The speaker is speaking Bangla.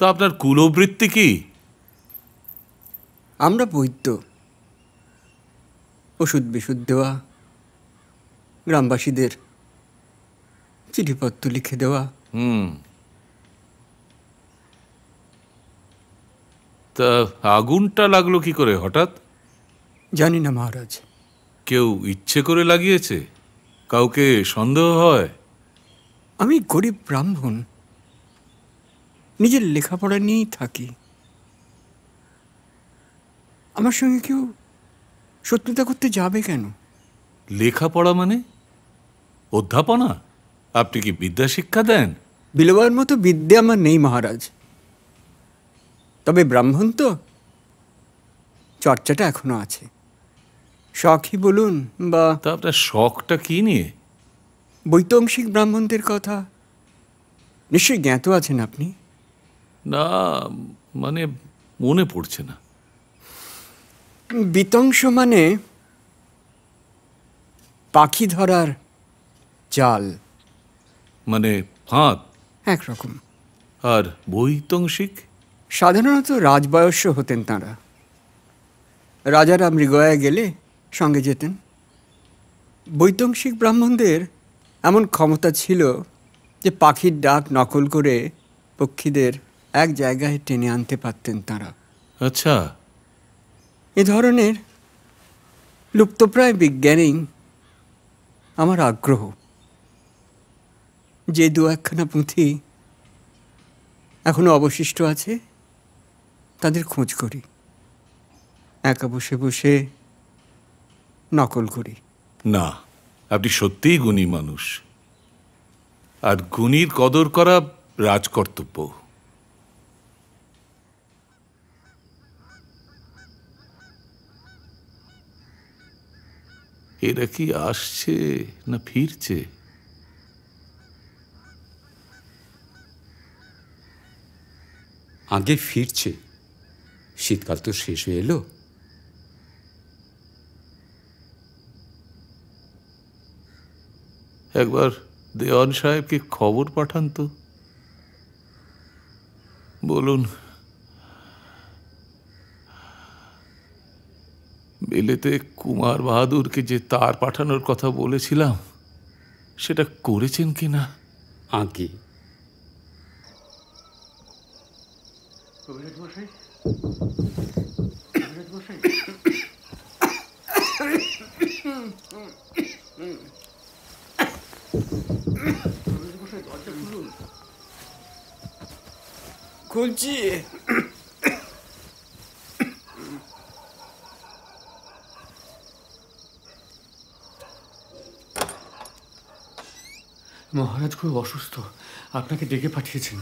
তা আপনার কুলবৃত্তি কি? আমরা বৈদ্য, ওষুধ বিশুদ্ধ দেওয়া, গ্রামবাসীদের চিঠিপত্র লিখে দেওয়া। তা আগুনটা লাগলো কি করে হঠাৎ? জানি না মহারাজ। কেউ ইচ্ছে করে লাগিয়েছে? কাউকে সন্দেহ হয়? আমি গরিব ব্রাহ্মণ, নিজের লেখাপড়া নিয়েই থাকি। আমার সঙ্গে কেউ শত্রুতা করতে যাবে কেন? লেখাপড়া মানে অধ্যাপনা? আপনি কি বিদ্যা শিক্ষা দেন? বিলোবার মতো বিদ্যা আমার নেই মহারাজ, তবে ব্রাহ্মণ তো চর্চাটা এখনো আছে। শখই বলুন বা। তা আপনার শখটা কি নিয়ে? বৈতংশিক ব্রাহ্মণদের কথা নিশ্চয়ই জ্ঞাত আছেন আপনি। না, মানে মনে পড়ছে না। বিতংশ মানে পাখি ধরার জাল, মানে ফাঁদ একরকম। আর বৈতংশিক? সাধারণত রাজবয়স্য হতেন তাঁরা। রাজারা মৃগয়া গেলে সঙ্গে যেতেন। বৈতংশিক ব্রাহ্মণদের এমন ক্ষমতা ছিল যে পাখির ডাক নকল করে পক্ষীদের এক জায়গায় টেনে আনতে পারতেন তাঁরা। আচ্ছা। এ ধরনের লুপ্তপ্রায় বিজ্ঞানেই আমার আগ্রহ। যে দু একখানা পুঁথি এখনো অবশিষ্ট আছে তাদের খোঁজ করি, একা বসে বসে নকল করি। না, আপনি সত্যিই গুণী মানুষ, আর গুণীর কদর করা রাজকর্তব্য। এরা কি আসছে না ফিরছে? আগে ফিরছে, শীতকাল তো শেষ হয়ে এলো। একবার দেওয়ান সাহেবকে খবর পাঠান তো, বলুন বিলেতে কুমার বাহাদুরকে যে তার পাঠানোর কথা বলেছিলাম সেটা করেছেন কিনা। আগে খুলছি। মহারাজ খুব অসুস্থ, আপনাকে ডেকে পাঠিয়েছেন।